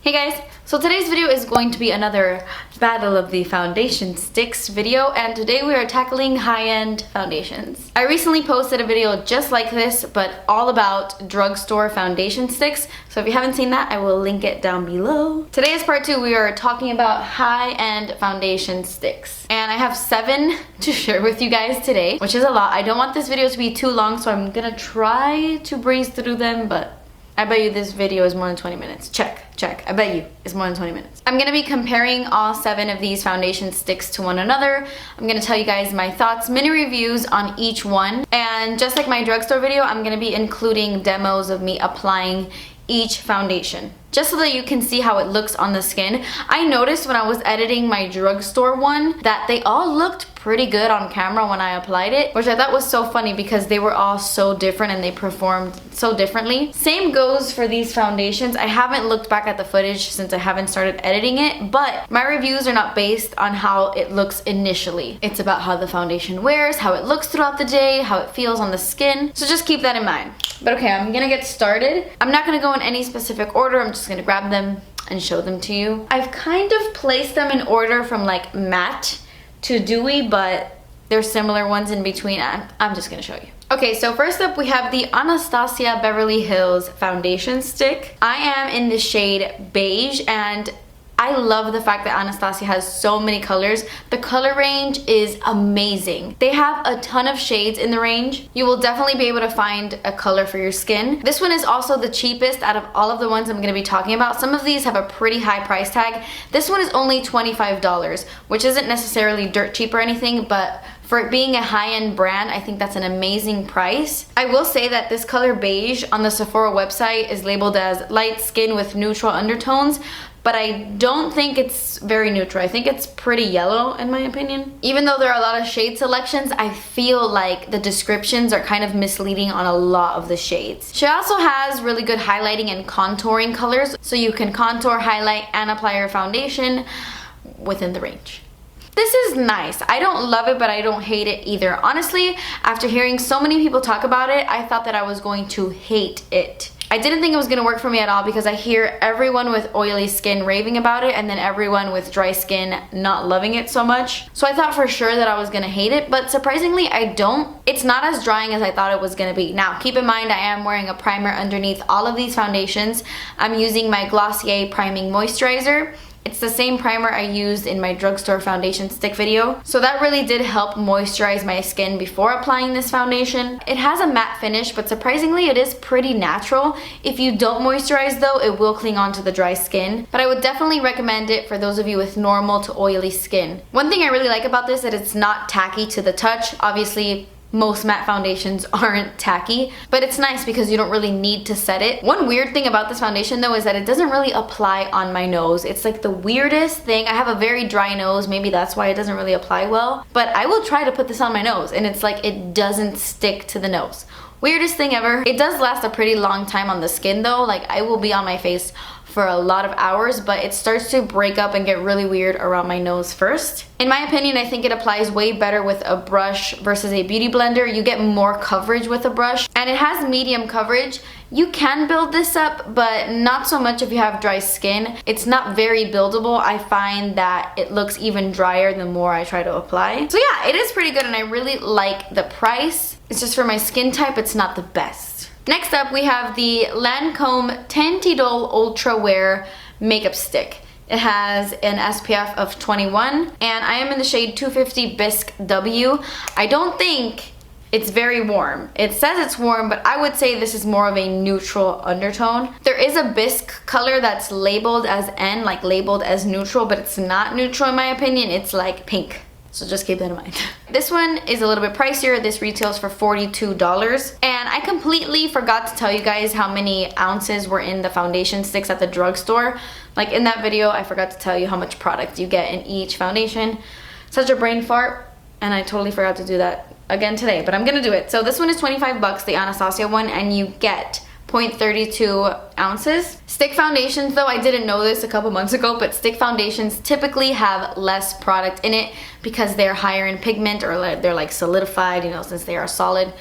Hey guys, so today's video is going to be another Battle of the Foundation Sticks video, and today we are tackling high-end foundations. I recently posted a video just like this, but all about drugstore foundation sticks, so if you haven't seen that, I will link it down below. Today is part 2. We are talking about high-end foundation sticks, and I have 7 to share with you guys today, which is a lot. I don't want this video to be too long, so I'm gonna try to breeze through them, but I bet you this video is more than 20 minutes. Check. I bet you it's more than 20 minutes. I'm gonna be comparing all 7 of these foundation sticks to one another. I'm gonna tell you guys my thoughts, mini reviews on each one. And just like my drugstore video, I'm gonna be including demos of me applying each foundation, just so that you can see how it looks on the skin. I noticed when I was editing my drugstore one that they all looked pretty good on camera when I applied it, which I thought was so funny because they were all so different and they performed so differently. Same goes for these foundations. I haven't looked back at the footage since I haven't started editing it, but my reviews are not based on how it looks initially. It's about how the foundation wears, how it looks throughout the day, how it feels on the skin. So just keep that in mind. But okay, I'm gonna get started. I'm not gonna go in any specific order. I'm just gonna grab them and show them to you. I've kind of placed them in order from like matte to dewy, but there's similar ones in between. I'm just gonna show you. Okay, so first up we have the Anastasia Beverly Hills foundation stick. I am in the shade beige, and I love the fact that Anastasia has so many colors. The color range is amazing. They have a ton of shades in the range. You will definitely be able to find a color for your skin. This one is also the cheapest out of all of the ones I'm gonna be talking about. Some of these have a pretty high price tag. This one is only $25, which isn't necessarily dirt cheap or anything, but for it being a high-end brand, I think that's an amazing price. I will say that this color beige on the Sephora website is labeled as light skin with neutral undertones, but I don't think it's very neutral. I think it's pretty yellow in my opinion. Even though there are a lot of shade selections, I feel like the descriptions are kind of misleading on a lot of the shades. She also has really good highlighting and contouring colors, so you can contour, highlight, and apply your foundation within the range. This is nice. I don't love it, but I don't hate it either. Honestly, after hearing so many people talk about it, I thought that I was going to hate it. I didn't think it was gonna work for me at all because I hear everyone with oily skin raving about it and then everyone with dry skin not loving it so much. So I thought for sure that I was gonna hate it, but surprisingly I don't. It's not as drying as I thought it was gonna be. Now, keep in mind I am wearing a primer underneath all of these foundations. I'm using my Glossier Priming Moisturizer. It's the same primer I used in my drugstore foundation stick video. So that really did help moisturize my skin before applying this foundation. It has a matte finish, but surprisingly it is pretty natural. If you don't moisturize though, it will cling onto the dry skin. But I would definitely recommend it for those of you with normal to oily skin. One thing I really like about this is that it's not tacky to the touch. Obviously, most matte foundations aren't tacky, but it's nice because you don't really need to set it. One weird thing about this foundation though is that it doesn't really apply on my nose. It's like the weirdest thing. I have a very dry nose, maybe that's why it doesn't really apply well, but I will try to put this on my nose and it's like it doesn't stick to the nose. Weirdest thing ever. It does last a pretty long time on the skin though. Like I will be on my face for a lot of hours, but it starts to break up and get really weird around my nose first. In my opinion, I think it applies way better with a brush versus a beauty blender. You get more coverage with a brush, and it has medium coverage. You can build this up, but not so much if you have dry skin. It's not very buildable. I find that it looks even drier the more I try to apply. So yeah, it is pretty good and I really like the price. It's just for my skin type, it's not the best. Next up, we have the Lancome Teint Idole Ultra Wear Makeup Stick. It has an SPF of 21, and I am in the shade 250 Bisque W. I don't think it's very warm. It says it's warm, but I would say this is more of a neutral undertone. There is a bisque color that's labeled as N, like labeled as neutral, but it's not neutral in my opinion. It's like pink. So just keep that in mind. This one is a little bit pricier. This retails for $42. And I completely forgot to tell you guys how many ounces were in the foundation sticks at the drugstore. Like in that video, I forgot to tell you how much product you get in each foundation. Such a brain fart, and I totally forgot to do that again today, but I'm gonna do it. So this one is 25 bucks, the Anastasia one, and you get 0.32 ounces. Stick foundations though, I didn't know this a couple months ago, but stick foundations typically have less product in it because they're higher in pigment or they're like solidified, you know, since they are solid.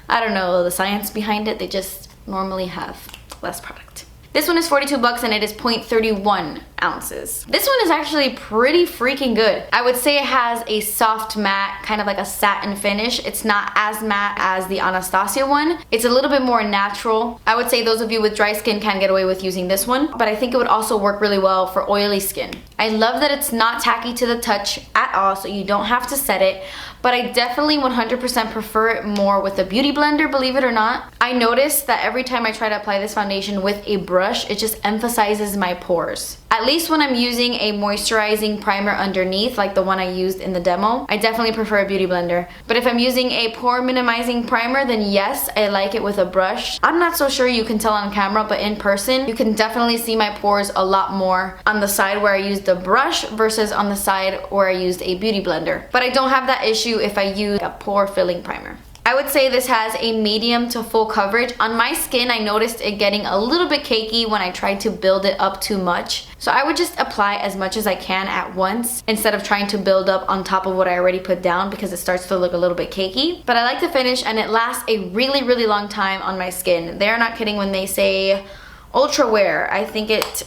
I don't know the science behind it, they just normally have less product. This one is 42 bucks and it is 0.31 ounces. This one is actually pretty freaking good. I would say it has a soft matte, kind of like a satin finish. It's not as matte as the Anastasia one. It's a little bit more natural. I would say those of you with dry skin can get away with using this one, but I think it would also work really well for oily skin. I love that it's not tacky to the touch at all, so you don't have to set it, but I definitely 100% prefer it more with a beauty blender, believe it or not. I noticed that every time I try to apply this foundation with a brush, it just emphasizes my pores. At least when I'm using a moisturizing primer underneath, like the one I used in the demo, I definitely prefer a beauty blender. But if I'm using a pore minimizing primer, then yes, I like it with a brush. I'm not so sure you can tell on camera, but in person, you can definitely see my pores a lot more on the side where I used the brush versus on the side where I used a beauty blender. But I don't have that issue if I use a pore filling primer. I would say this has a medium to full coverage. On my skin, I noticed it getting a little bit cakey when I tried to build it up too much. So I would just apply as much as I can at once instead of trying to build up on top of what I already put down because it starts to look a little bit cakey. But I like the finish and it lasts a really, really long time on my skin. They're not kidding when they say ultra wear. I think it's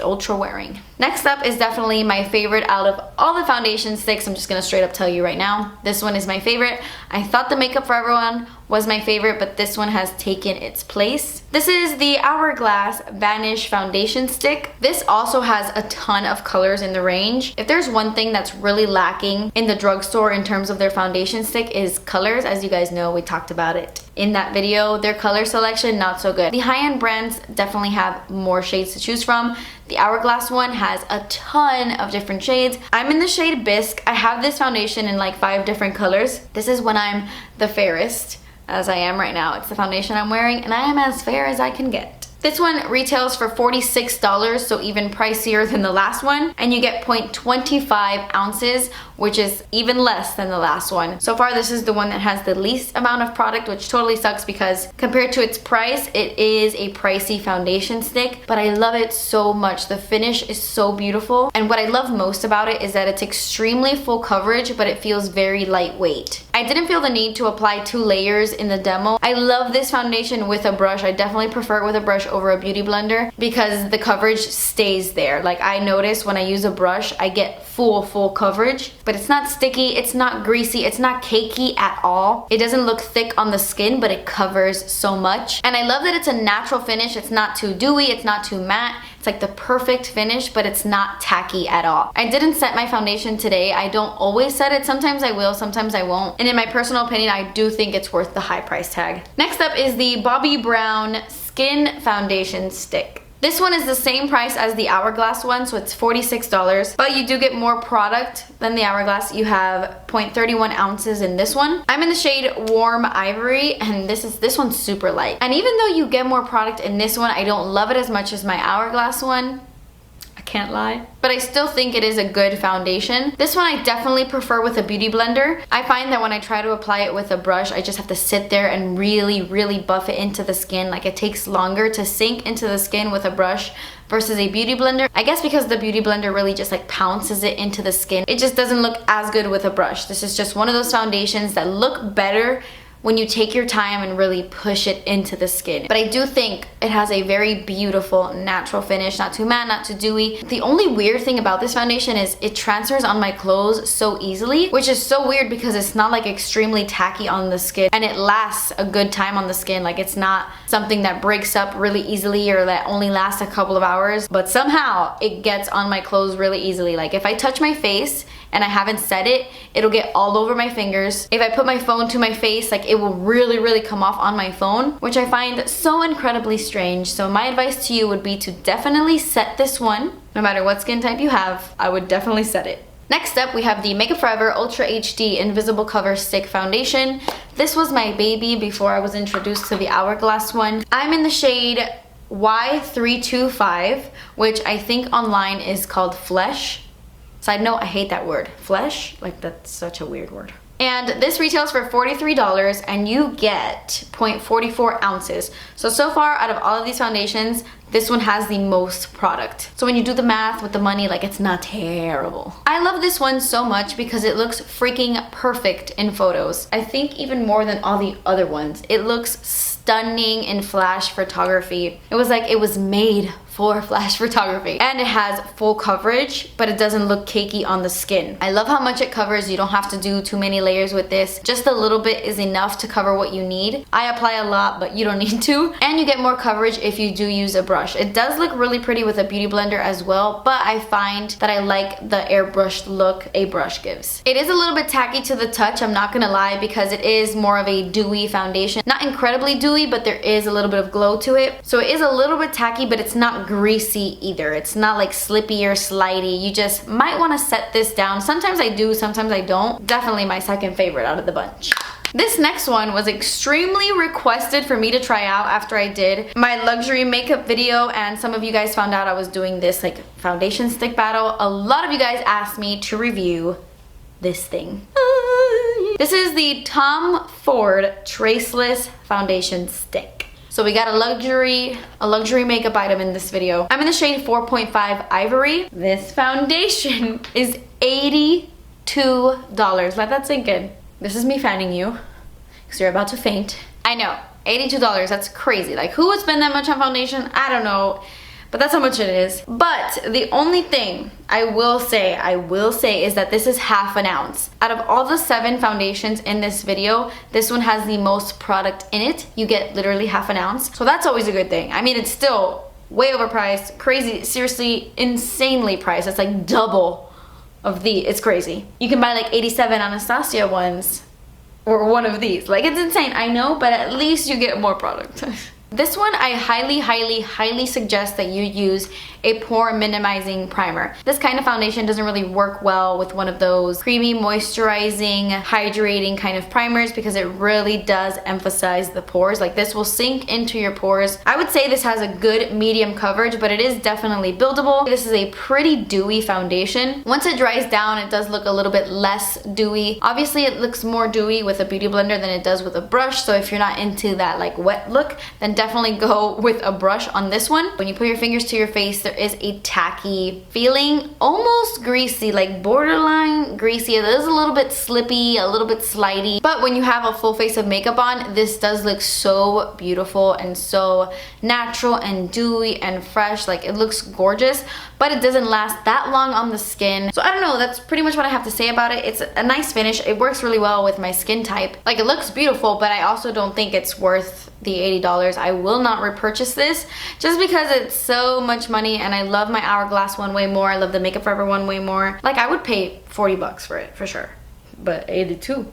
ultra wearing. Next up is definitely my favorite out of all the foundation sticks. I'm just gonna straight up tell you right now. This one is my favorite. I thought the Makeup Forever one was my favorite, but this one has taken its place. This is the Hourglass Vanish Foundation Stick. This also has a ton of colors in the range. If there's one thing that's really lacking in the drugstore in terms of their foundation stick is colors. As you guys know, we talked about it in that video. Their color selection, not so good. The high-end brands definitely have more shades to choose from. The Hourglass one has a ton of different shades. I'm in the shade Bisque. I have this foundation in like 5 different colors. This is when I'm the fairest, as I am right now. It's the foundation I'm wearing, and I am as fair as I can get. This one retails for $46, so even pricier than the last one, and you get 0.25 ounces, which is even less than the last one. So far, this is the one that has the least amount of product, which totally sucks because compared to its price, it is a pricey foundation stick, but I love it so much. The finish is so beautiful, and what I love most about it is that it's extremely full coverage, but it feels very lightweight. I didn't feel the need to apply 2 layers in the demo. I love this foundation with a brush. I definitely prefer it with a brush over a beauty blender because the coverage stays there. Like I notice when I use a brush, I get full coverage, but it's not sticky, it's not greasy, it's not cakey at all. It doesn't look thick on the skin, but it covers so much. And I love that it's a natural finish. It's not too dewy, it's not too matte. It's like the perfect finish, but it's not tacky at all. I didn't set my foundation today. I don't always set it. Sometimes I will, sometimes I won't. And in my personal opinion, I do think it's worth the high price tag. Next up is the Bobbi Brown Skin Foundation Stick. This one is the same price as the Hourglass one, so it's $46, but you do get more product than the Hourglass. You have 0.31 ounces in this one. I'm in the shade Warm Ivory, and this one's super light. And even though you get more product in this one, I don't love it as much as my Hourglass one. Can't lie. But I still think it is a good foundation. This one I definitely prefer with a beauty blender. I find that when I try to apply it with a brush, I just have to sit there and really buff it into the skin. Like it takes longer to sink into the skin with a brush versus a beauty blender. I guess because the beauty blender really just like pounces it into the skin. It just doesn't look as good with a brush. This is just one of those foundations that look better when you take your time and really push it into the skin. But I do think it has a very beautiful natural finish, not too matte, not too dewy. The only weird thing about this foundation is it transfers on my clothes so easily, which is so weird because it's not like extremely tacky on the skin and it lasts a good time on the skin. Like it's not something that breaks up really easily or that only lasts a couple of hours, but somehow it gets on my clothes really easily. Like if I touch my face and I haven't set it, it'll get all over my fingers. If I put my phone to my face, like it will really come off on my phone, which I find so incredibly strange. So my advice to you would be to definitely set this one. No matter what skin type you have, I would definitely set it. Next up, we have the Makeup Forever Ultra HD Invisible Cover Stick Foundation. This was my baby before I was introduced to the Hourglass one. I'm in the shade Y325, which I think online is called Flesh. Side note, I hate that word. Flesh? Like that's such a weird word. And this retails for $43 and you get 0.44 ounces. So far out of all of these foundations, this one has the most product. So when you do the math with the money, like it's not terrible. I love this one so much because it looks freaking perfect in photos. I think even more than all the other ones. It looks stunning. stunning in flash photography. It was like it was made for flash photography, and it has full coverage, but it doesn't look cakey on the skin. I love how much it covers. You don't have to do too many layers with this. Just a little bit is enough to cover what you need. I apply a lot, but you don't need to. And you get more coverage if you do use a brush. It does look really pretty with a beauty blender as well, but I find that I like the airbrushed look a brush gives. It is a little bit tacky to the touch, I'm not gonna lie, because it is more of a dewy foundation. Not incredibly dewy, but there is a little bit of glow to it. So it is a little bit tacky, but it's not greasy either. It's not like slippy or slidey. You just might want to set this down. Sometimes I do, sometimes I don't. Definitely my second favorite out of the bunch. This next one was extremely requested for me to try out after I did my luxury makeup video, and some of you guys found out I was doing this like foundation stick battle. A lot of you guys asked me to review this thing. This is the Tom Ford Traceless Foundation Stick. So we got a luxury makeup item in this video. I'm in the shade 4.5 Ivory. This foundation is $82. Let that sink in. This is me fanning you because you're about to faint. I know, $82, that's crazy. Like, who would spend that much on foundation? I don't know, but that's how much it is. But the only thing I will say is that this is half an ounce. Out of all the 7 foundations in this video, this one has the most product in it. You get literally half an ounce. So that's always a good thing. I mean, it's still way overpriced, crazy, seriously, insanely priced. It's like double of it's crazy. You can buy like 87 Anastasia ones or one of these. Like, it's insane, I know, but at least you get more product. This one, I highly suggest that you use a pore minimizing primer. This kind of foundation doesn't really work well with one of those creamy, moisturizing, hydrating kind of primers because it really does emphasize the pores. Like, this will sink into your pores. I would say this has a good medium coverage, but it is definitely buildable. This is a pretty dewy foundation. Once it dries down, it does look a little bit less dewy. Obviously, it looks more dewy with a beauty blender than it does with a brush, so if you're not into that like wet look, then definitely go with a brush on this one. When you put your fingers to your face, there is a tacky feeling, almost greasy, like borderline greasy. It is a little bit slippy, a little bit slidey, but when you have a full face of makeup on, this does look so beautiful and so natural and dewy and fresh. Like, it looks gorgeous, but it doesn't last that long on the skin. So I don't know, that's pretty much what I have to say about it. It's a nice finish. It works really well with my skin type. Like, it looks beautiful, but I also don't think it's worth the $80. I will not repurchase this just because it's so much money, and I love my Hourglass one way more. I love the Makeup Forever one way more. Like, I would pay 40 bucks for it for sure, but 82,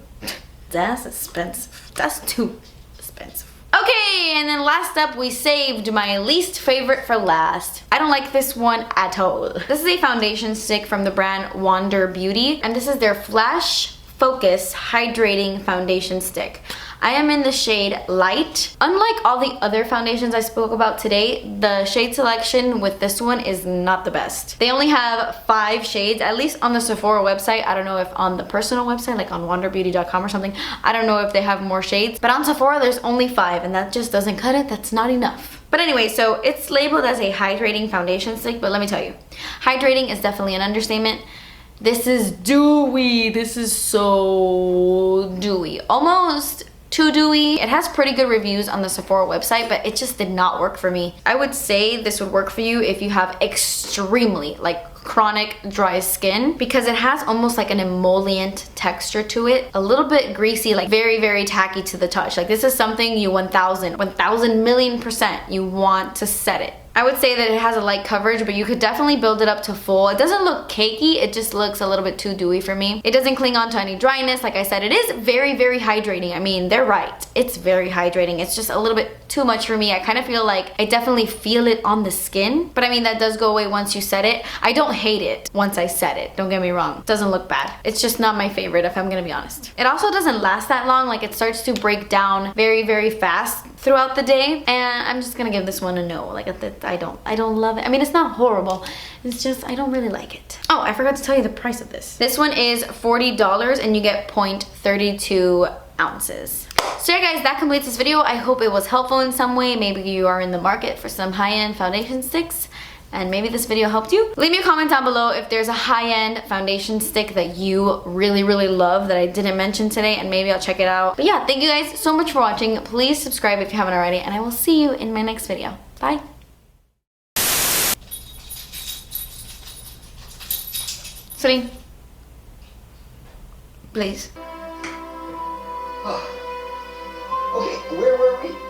that's expensive. That's too expensive. Okay, and then last up, we saved my least favorite for last. I don't like this one at all. This is a foundation stick from the brand Wander Beauty, and this is their Flash Focus Hydrating Foundation Stick. I am in the shade Light. Unlike all the other foundations I spoke about today, the shade selection with this one is not the best. They only have 5 shades, at least on the Sephora website. I don't know if on the personal website, like on wanderbeauty.com or something, I don't know if they have more shades. But on Sephora, there's only 5, and that just doesn't cut it. That's not enough. But anyway, so it's labeled as a hydrating foundation stick, but let me tell you, hydrating is definitely an understatement. This is dewy. This is so dewy. Almost too dewy. It has pretty good reviews on the Sephora website, but it just did not work for me. I would say this would work for you if you have extremely, like, chronic dry skin, because it has almost like an emollient texture to it. A little bit greasy, like very tacky to the touch. Like, this is something you 1000 million% you want to set it. I would say that it has a light coverage, but you could definitely build it up to full. It doesn't look cakey, it just looks a little bit too dewy for me. It doesn't cling on to any dryness. Like I said, it is very hydrating. I mean, they're right. It's very hydrating. It's just a little bit too much for me. I kind of feel like I definitely feel it on the skin, but I mean, that does go away once you set it. I don't hate it once I set it. Don't get me wrong. It doesn't look bad. It's just not my favorite, if I'm gonna be honest. It also doesn't last that long. Like, it starts to break down very fast throughout the day, and I'm just gonna give this one a no. Like, I don't love it. I mean, it's not horrible, it's just I don't really like it. Oh, I forgot to tell you the price of this. This one is $40 and you get 0.32 ounces. So yeah guys, that completes this video. I hope it was helpful in some way. Maybe you are in the market for some high-end foundation sticks, and maybe this video helped you. Leave me a comment down below if there's a high-end foundation stick that you really love that I didn't mention today, and maybe I'll check it out. But yeah, thank you guys so much for watching. Please subscribe if you haven't already, and I will see you in my next video. Bye. Sitting. Please. Okay, where were we?